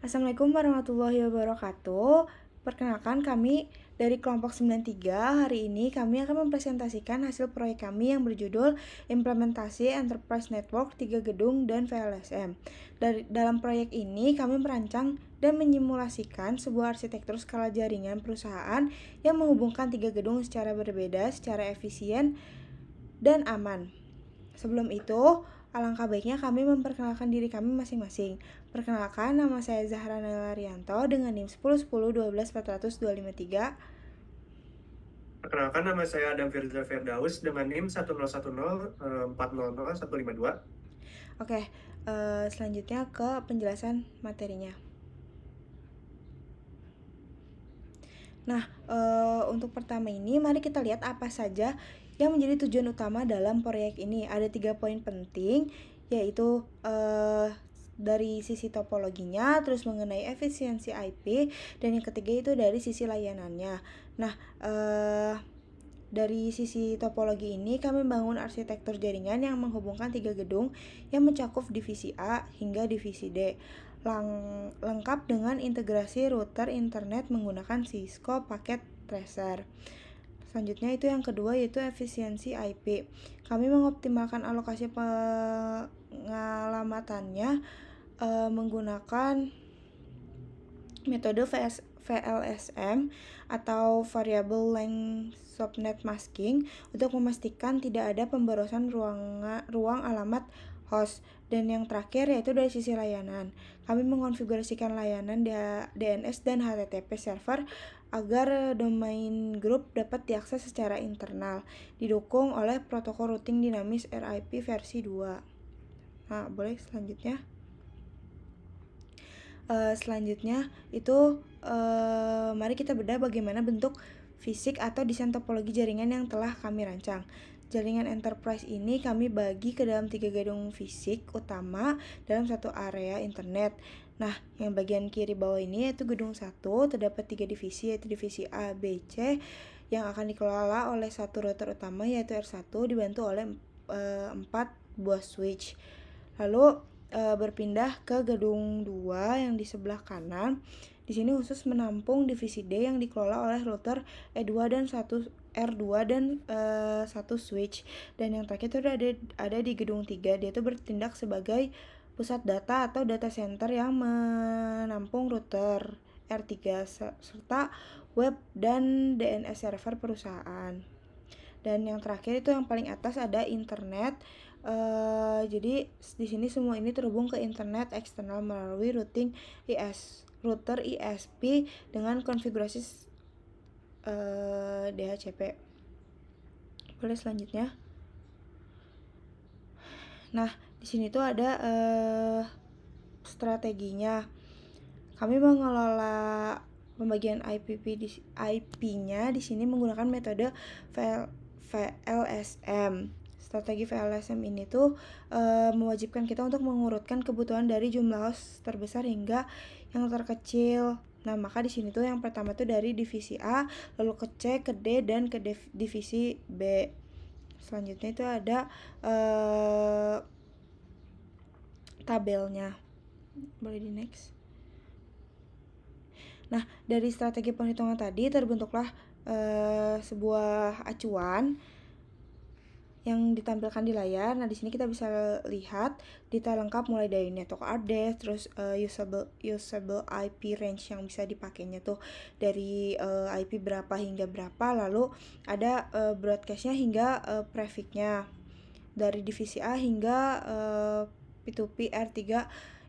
Assalamualaikum warahmatullahi wabarakatuh. Perkenalkan kami dari kelompok 93. Hari ini kami akan mempresentasikan hasil proyek kami yang berjudul Implementasi Enterprise Network 3 Gedung dan VLSM. Dalam proyek ini kami merancang dan menyimulasikan sebuah arsitektur skala jaringan perusahaan yang menghubungkan 3 gedung secara berbeda, secara efisien dan aman. Sebelum itu, alangkah baiknya kami memperkenalkan diri kami masing-masing. Perkenalkan, nama saya Zahra Naila Rianto dengan NIM 101012400253. Perkenalkan, nama saya Adam Firza Firdaus dengan NIM 1010400152. Oke, selanjutnya ke penjelasan materinya. Nah, untuk pertama ini mari kita lihat apa saja yang menjadi tujuan utama dalam proyek ini. Ada 3 poin penting, yaitu dari sisi topologinya, terus mengenai efisiensi IP, dan yang ketiga itu dari sisi layanannya. Nah, dari sisi topologi ini kami membangun arsitektur jaringan yang menghubungkan 3 gedung yang mencakup divisi A hingga divisi D. Lengkap dengan integrasi router internet menggunakan Cisco Packet Tracer. Selanjutnya itu yang kedua yaitu efisiensi IP. Kami mengoptimalkan alokasi pengalamannya menggunakan metode VLSM atau Variable Length Subnet Masking untuk memastikan tidak ada pemborosan ruang alamat host. Dan yang terakhir yaitu dari sisi layanan. Kami mengonfigurasikan layanan DNS dan HTTP server agar domain group dapat diakses secara internal, didukung oleh protokol routing dinamis RIP versi 2. Nah, boleh selanjutnya. Selanjutnya itu mari kita bedah bagaimana bentuk fisik atau desain topologi jaringan yang telah kami rancang. Jaringan enterprise ini kami bagi ke dalam 3 gedung fisik utama dalam satu area internet. Nah, yang bagian kiri bawah ini yaitu gedung 1, terdapat 3 divisi yaitu divisi A, B, C yang akan dikelola oleh satu router utama yaitu R1 dibantu oleh 4 buah switch. Lalu berpindah ke gedung 2 yang di sebelah kanan. Di sini khusus menampung divisi D yang dikelola oleh router E2 dan 1 R2 dan 1 switch. Dan yang terakhir itu ada di gedung 3. Dia itu bertindak sebagai pusat data atau data center yang menampung router R3 serta web dan DNS server perusahaan. Dan yang terakhir itu yang paling atas ada internet. Jadi di sini semua ini terhubung ke internet eksternal melalui router ISP dengan konfigurasi DHCP. Boleh selanjutnya. Nah, di sini tuh ada strateginya. Kami mengelola pembagian IP-nya di sini menggunakan metode VLSM. Strategi VLSM ini tuh mewajibkan kita untuk mengurutkan kebutuhan dari jumlah host terbesar hingga yang terkecil. Nah, maka di sini tuh yang pertama tuh dari divisi A, lalu ke C, ke D, dan ke divisi B. Selanjutnya itu ada tabelnya. Boleh di next. Nah, dari strategi penghitungan tadi terbentuklah sebuah acuan yang ditampilkan di layar. Nah, di sini kita bisa lihat detail lengkap mulai dari network address, terus usable IP range yang bisa dipakainya tuh dari IP berapa hingga berapa, lalu ada broadcast-nya hingga prefix-nya dari divisi A hingga P2P R3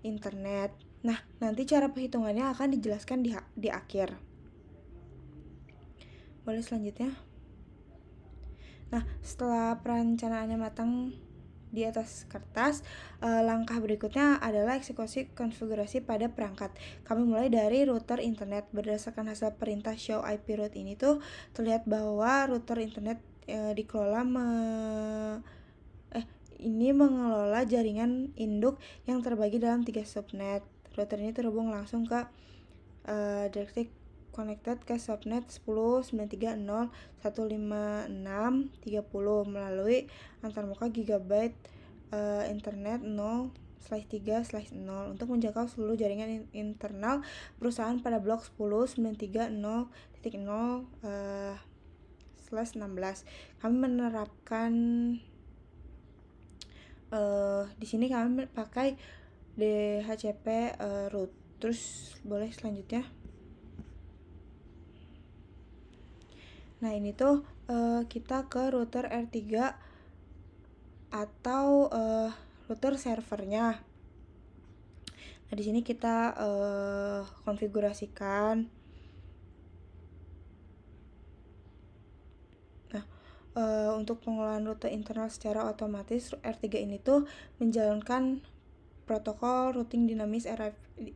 internet. Nah, nanti cara perhitungannya akan dijelaskan di akhir. Boleh selanjutnya. Nah, setelah perencanaannya matang di atas kertas, langkah berikutnya adalah eksekusi konfigurasi pada perangkat. Kami mulai dari router internet. Berdasarkan hasil perintah show IP route ini tuh terlihat bahwa router internet dikelola ini mengelola jaringan induk yang terbagi dalam 3 subnet. Router ini terhubung langsung ke directly connected ke subnet 10.930.156.30 melalui antarmuka gigabyte internet 0 /3/0 untuk menjangkau seluruh jaringan internal perusahaan pada blok 10.93.0/16. Kami menerapkan di sini kami pakai DHCP root. Terus boleh selanjutnya. Nah, ini tuh kita ke router R3 atau router servernya. Nah, di sini kita konfigurasikan. Nah, untuk pengelolaan rute internal secara otomatis, R3 ini tuh menjalankan protokol routing dinamis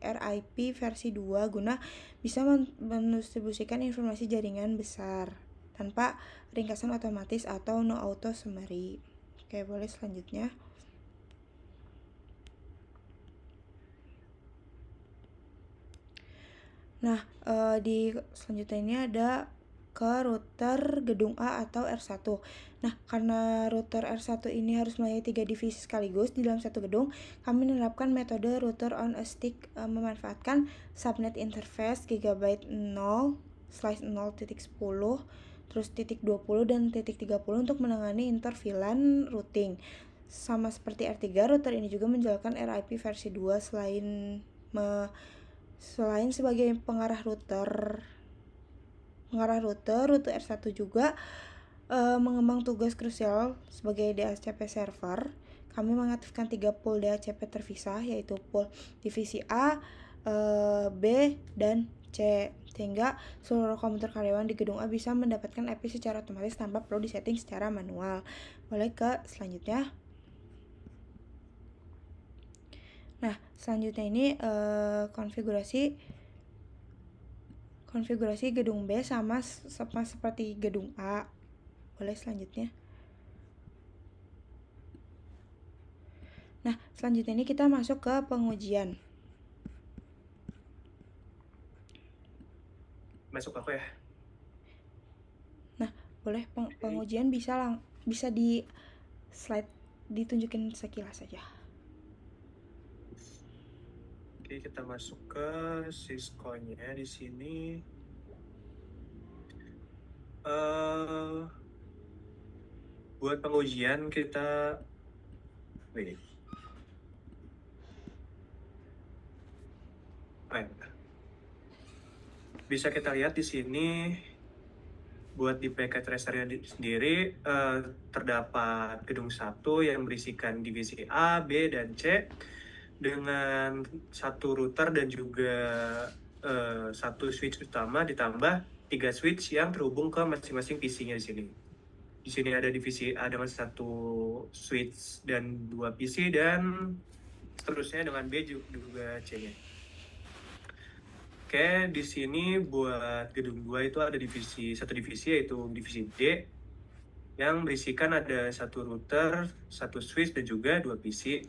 RIP versi 2 guna bisa mendistribusikan informasi jaringan besar tanpa ringkasan otomatis atau no auto summary. Oke, boleh selanjutnya. Nah, di selanjutnya ini ada ke router gedung A atau R1. Nah, karena router R1 ini harus melayani 3 divisi sekaligus di dalam satu gedung, kami menerapkan metode router on a stick memanfaatkan subnet interface GB 0/0.10 terus .20 dan .30 untuk menangani interVLAN routing. Sama seperti R3, router ini juga menjalankan RIP versi 2 selain sebagai pengarah router rute R1 juga mengembang tugas krusial sebagai DHCP server. Kami mengaktifkan 3 pool DHCP terpisah, yaitu pool divisi A, B, dan C, sehingga seluruh komputer karyawan di gedung A bisa mendapatkan IP secara otomatis tanpa perlu disetting secara manual. Boleh ke selanjutnya. Nah, selanjutnya ini konfigurasi gedung B sama seperti gedung A. Boleh selanjutnya. Nah, selanjutnya ini kita masuk ke pengujian. Masuk aku ya. Nah, boleh pengujian bisa di slide ditunjukin sekilas saja. Oke, kita masuk ke Cisco-nya di sini. Buat pengujian kita bisa kita lihat di sini buat di packet tracer-nya sendiri terdapat gedung 1 yang berisikan divisi A, B, dan C dengan satu router dan juga satu switch utama ditambah 3 switch yang terhubung ke masing-masing PC-nya di sini. Di sini ada divisi A dengan satu switch dan 2 PC dan seterusnya dengan B juga C-nya. Oke, di sini buat gedung 2 itu ada satu divisi yaitu divisi D yang berisikan ada satu router, satu switch dan juga 2 PC.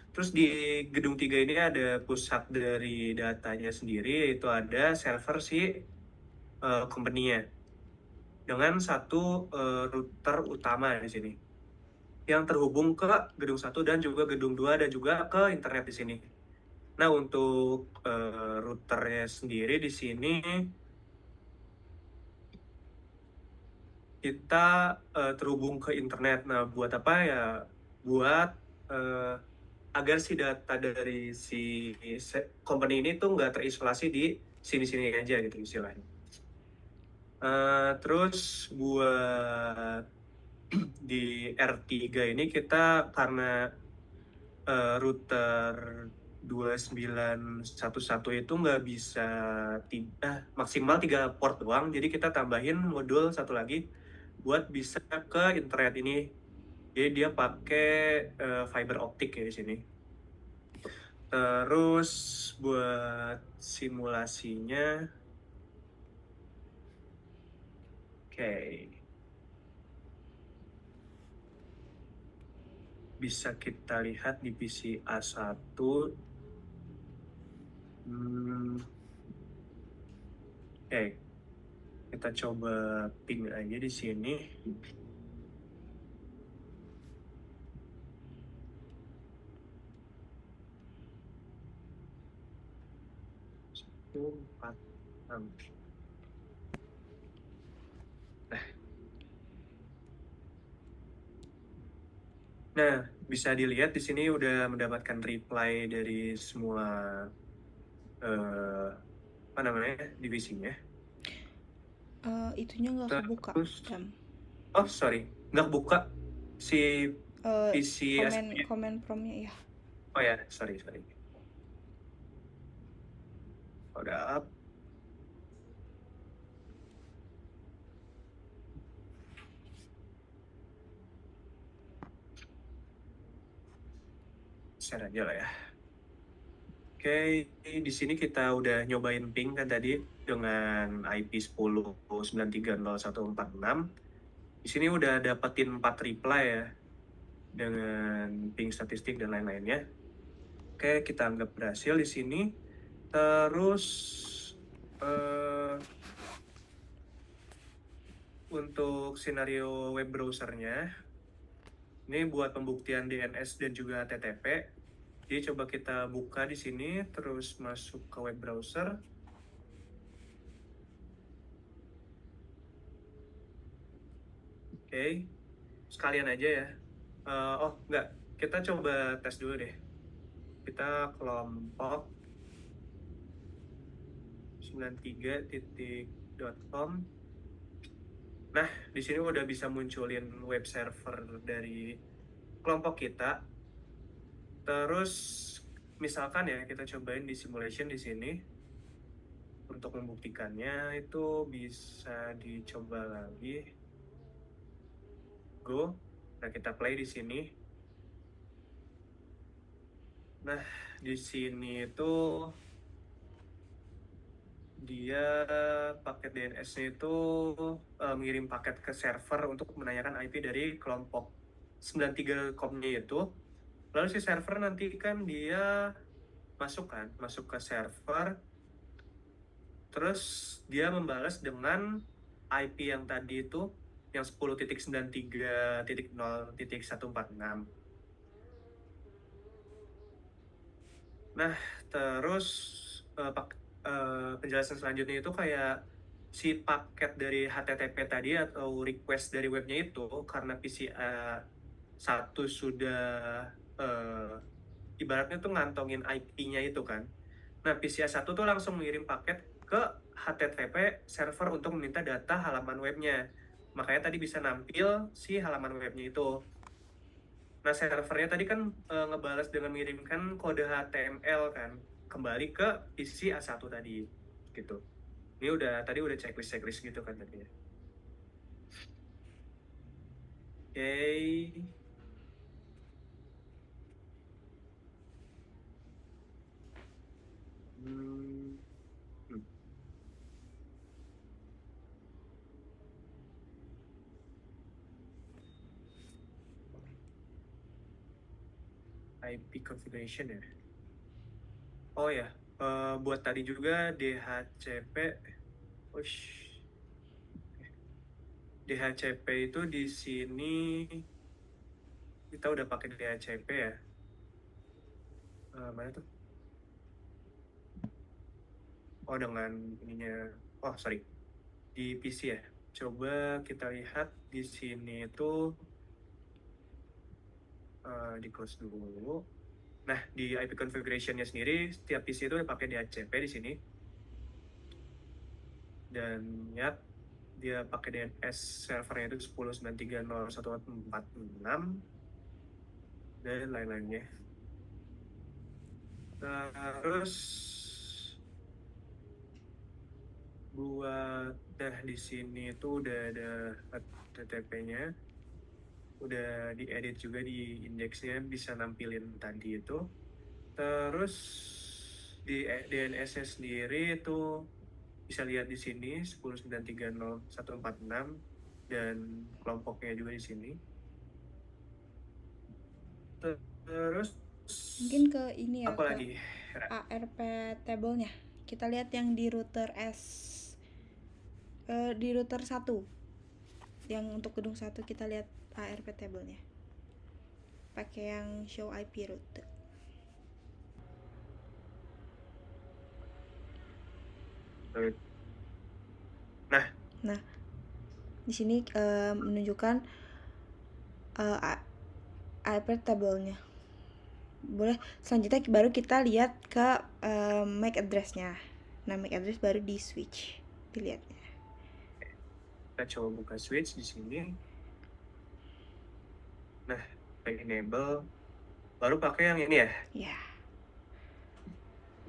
Terus di gedung 3 ini ada pusat dari datanya sendiri, yaitu ada server si company-nya dengan satu router utama di sini yang terhubung ke gedung 1 dan juga gedung 2 dan juga ke internet di sini. Nah, untuk routernya sendiri di sini kita terhubung ke internet. Nah, buat apa ya? Buat agar si data dari si company ini tuh nggak terisolasi di sini-sini aja gitu istilahnya. Terus buat di R3 ini kita karena router 2911 itu nggak bisa maksimal 3 port doang, jadi kita tambahin modul satu lagi buat bisa ke internet ini. Jadi dia pakai fiber optik ya di sini. Terus buat simulasinya, oke, bisa kita lihat di PC A1. Oke, kita coba ping aja di sini. 146. Nah, bisa dilihat di sini udah mendapatkan reply dari semua apa namanya divisinya. Itunya nggak kebuka, Terus, Pram. oh sorry, nggak buka si PC Komen SP-nya. komen promnya ya. Oh ya, sorry sorry. Udah up. Share aja lah ya. Oke, di sini kita udah nyobain ping kan tadi dengan IP 10.93.0146. Di sini udah dapetin 4 reply ya dengan ping statistik dan lain-lainnya. Oke, kita anggap berhasil di sini. Terus eh, untuk scenario web browsernya, ini buat pembuktian DNS dan juga HTTP. Jadi coba kita buka di sini, terus masuk ke web browser. Oke, sekalian aja ya. Oh, enggak. Kita coba tes dulu deh. Kita kelompok 93.com. Nah, di sini udah bisa munculin web server dari kelompok kita. Terus, misalkan ya, kita cobain di simulation di sini. Untuk membuktikannya itu bisa dicoba lagi. Go. Nah, kita play di sini. Nah, di sini itu dia paket DNS-nya itu mengirim paket ke server untuk menanyakan IP dari kelompok 93.com-nya itu. Lalu si server nanti kan dia masuk ke server, terus dia membalas dengan IP yang tadi itu, yang 10.93.0.146. Nah, terus penjelasan selanjutnya itu kayak si paket dari HTTP tadi atau request dari webnya itu karena PCA 1 sudah uh, ibaratnya tuh ngantongin IP-nya itu kan. Nah, PCA 1 tuh langsung mengirim paket ke HTTP server untuk meminta data halaman webnya. Makanya tadi bisa nampil si halaman webnya itu. Nah, servernya tadi kan ngebalas dengan mengirimkan kode HTML kan, kembali ke isi A1 tadi, gitu. Ini tadi udah checklist gitu kan tadi ya. Oke. Hmm. Hmm. IP configuration ya. Oh ya, buat tadi juga DHCP. Ush. DHCP itu di sini kita udah pakai DHCP ya. Mana tuh? Oh, dengan ininya. Oh, sorry. Di PC ya. Coba kita lihat di sini itu di close dulu. Nah, di IP configuration-nya sendiri, setiap PC itu pakai DHCP di sini. Dan ya, dia pakai DNS servernya itu 10.93.0.146 dan lain-lainnya. Terus buat di sini itu udah ada HTTP-nya, udah diedit juga di indeksnya bisa nampilin tadi itu. Terus di DNS-nya sendiri itu bisa lihat di sini 10.93.0.146 dan kelompoknya juga di sini. Terus Mungkin ke ini ya, apa ke lagi? ARP table-nya. Kita lihat yang di router di router 1. Yang untuk gedung 1 kita lihat ARP table-nya. Pakai yang show IP route. Eh, Nah, Nah, di sini menunjukkan iPad tabelnya. Boleh, selanjutnya baru kita lihat ke MAC address-nya. Nah, MAC address baru di switch dilihatnya. kita coba buka switch di sini. Nah, enable. Baru pakai yang ini ya. Ya.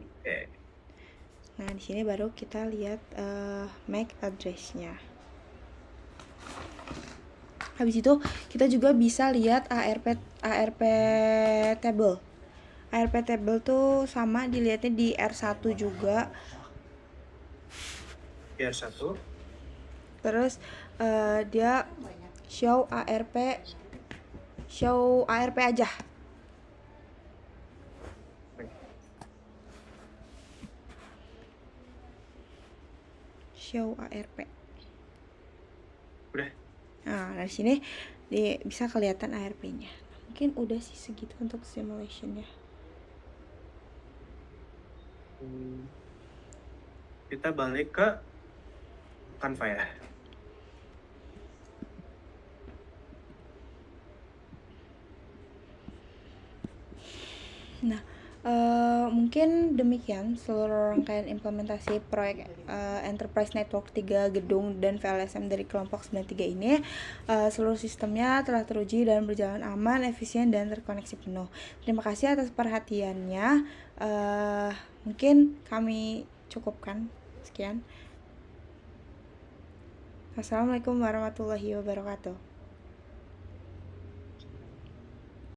Oke. Nah, di sini baru kita lihat MAC address-nya. Habis itu kita juga bisa lihat ARP table. ARP table tuh sama dilihatnya di R1 juga. R1. Terus dia show ARP aja. Show ARP. Udah. Nah, dari sini bisa kelihatan ARP-nya. Mungkin udah sih segitu untuk simulation-nya. Kita balik ke Canva ya. Nah, mungkin demikian seluruh rangkaian implementasi proyek Enterprise Network 3 gedung dan VLSM dari kelompok 93 ini. Seluruh sistemnya telah teruji dan berjalan aman, efisien, dan terkoneksi penuh. Terima kasih atas perhatiannya. Mungkin kami cukupkan. Sekian. Assalamualaikum warahmatullahi wabarakatuh.